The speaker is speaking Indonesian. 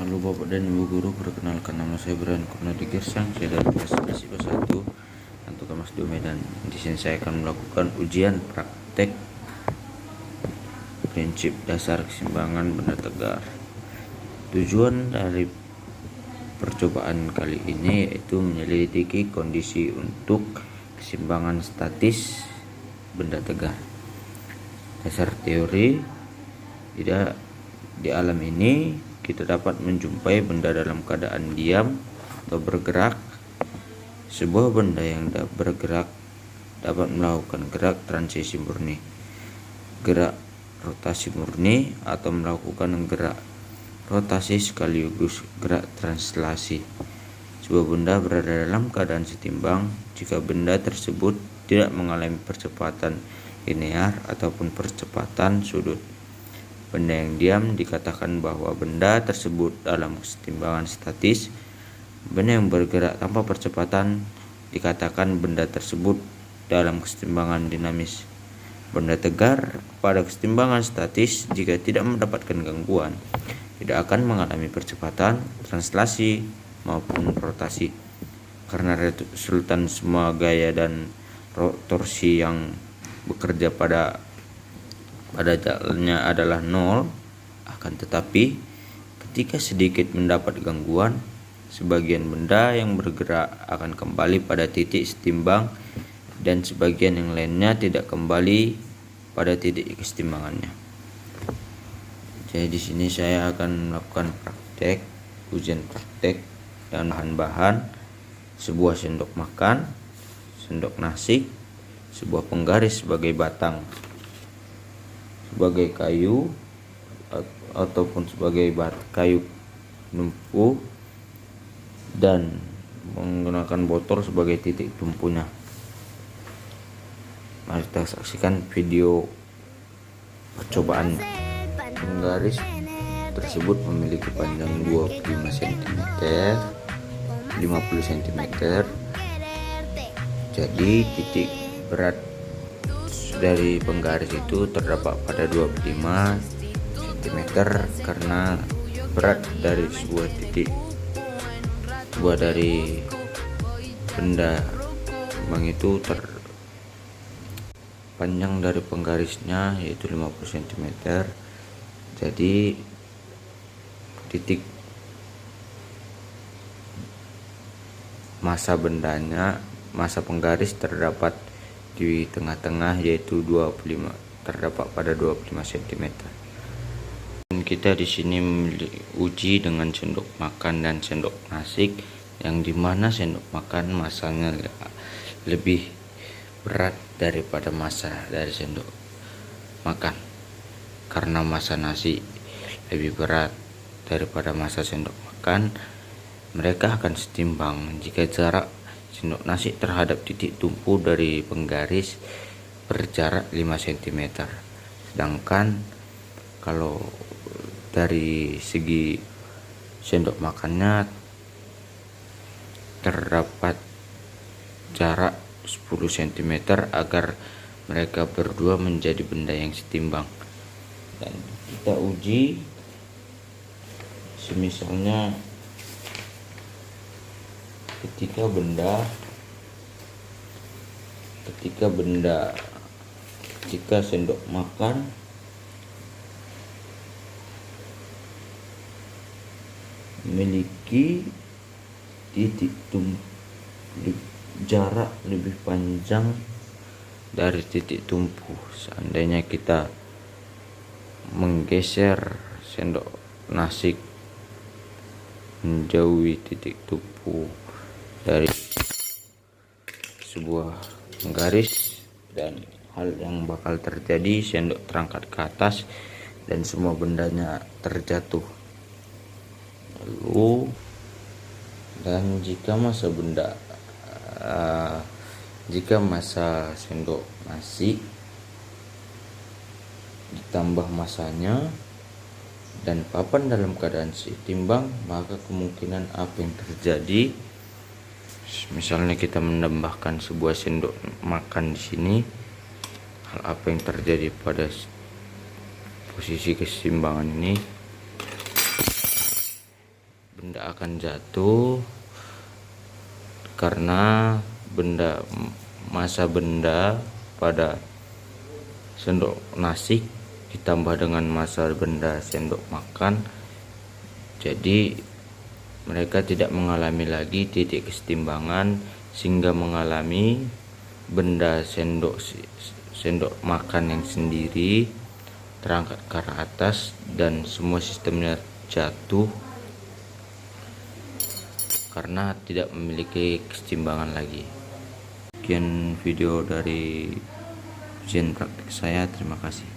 Halo Bapak dan Ibu Guru, perkenalkan nama saya Brian Kurnadi Gersang, saya dari kelas 11 IPA 1 untuk Kelas 2 Medan. Di sini saya akan melakukan ujian praktek prinsip dasar keseimbangan benda tegar. Tujuan dari percobaan kali ini yaitu menyelidiki kondisi untuk keseimbangan statis benda tegar. Dasar teori, di alam ini kita dapat menjumpai benda dalam keadaan diam atau bergerak. Sebuah benda yang bergerak dapat melakukan gerak transisi murni, gerak rotasi murni, atau melakukan gerak rotasi sekaligus gerak translasi. Sebuah benda berada dalam keadaan setimbang jika benda tersebut tidak mengalami percepatan linear ataupun percepatan sudut. Benda yang diam dikatakan bahwa benda tersebut dalam kesetimbangan statis. Benda yang bergerak tanpa percepatan dikatakan benda tersebut dalam kesetimbangan dinamis. Benda tegar pada kesetimbangan statis jika tidak mendapatkan gangguan tidak akan mengalami percepatan, translasi maupun rotasi, karena resultan semua gaya dan torsi yang bekerja pada jalannya adalah nol. Akan tetapi ketika sedikit mendapat gangguan, sebagian benda yang bergerak akan kembali pada titik setimbang dan sebagian yang lainnya tidak kembali pada titik kesetimbangannya. Jadi di sini saya akan melakukan ujian praktek dan bahan-bahan: sebuah sendok makan, sendok nasi, sebuah penggaris sebagai batang, sebagai kayu ataupun sebagai kayu tumpu, dan menggunakan botol sebagai titik tumpunya. Mari kita saksikan video percobaan. Penggaris tersebut memiliki panjang 25 cm, 50 cm. Jadi titik berat dari penggaris itu terdapat pada 25 cm karena berat dari sebuah dari benda bang itu panjang dari penggarisnya yaitu 50 cm. Jadi titik massa penggaris terdapat di tengah-tengah yaitu 25, terdapat pada 25 cm. Dan kita di sini uji dengan sendok makan dan sendok nasi, yang dimana sendok makan massanya lebih berat daripada massa dari sendok makan. Karena massa nasi lebih berat daripada massa sendok makan, mereka akan setimbang jika jarak sendok nasi terhadap titik tumpu dari penggaris berjarak 5 cm. Sedangkan kalau dari segi sendok makannya terdapat jarak 10 cm agar mereka berdua menjadi benda yang setimbang. Dan kita uji semisalnya ketika sendok makan memiliki titik jarak lebih panjang dari titik tumpu. Seandainya kita menggeser sendok nasi menjauhi titik tumpu dari sebuah penggaris, dan hal yang bakal terjadi, sendok terangkat ke atas dan semua bendanya terjatuh. Lalu dan jika massa sendok nasi ditambah massanya dan papan dalam keadaan seimbang, maka kemungkinan apa yang terjadi, misalnya kita menambahkan sebuah sendok makan di sini, hal apa yang terjadi pada posisi keseimbangan ini? akan jatuh karena massa benda pada sendok nasi ditambah dengan massa benda sendok makan, jadi mereka tidak mengalami lagi titik kesetimbangan sehingga mengalami benda sendok makan yang sendiri terangkat ke arah atas dan semua sistemnya jatuh karena tidak memiliki kesetimbangan lagi. Sekian video dari ujian praktik saya, terima kasih.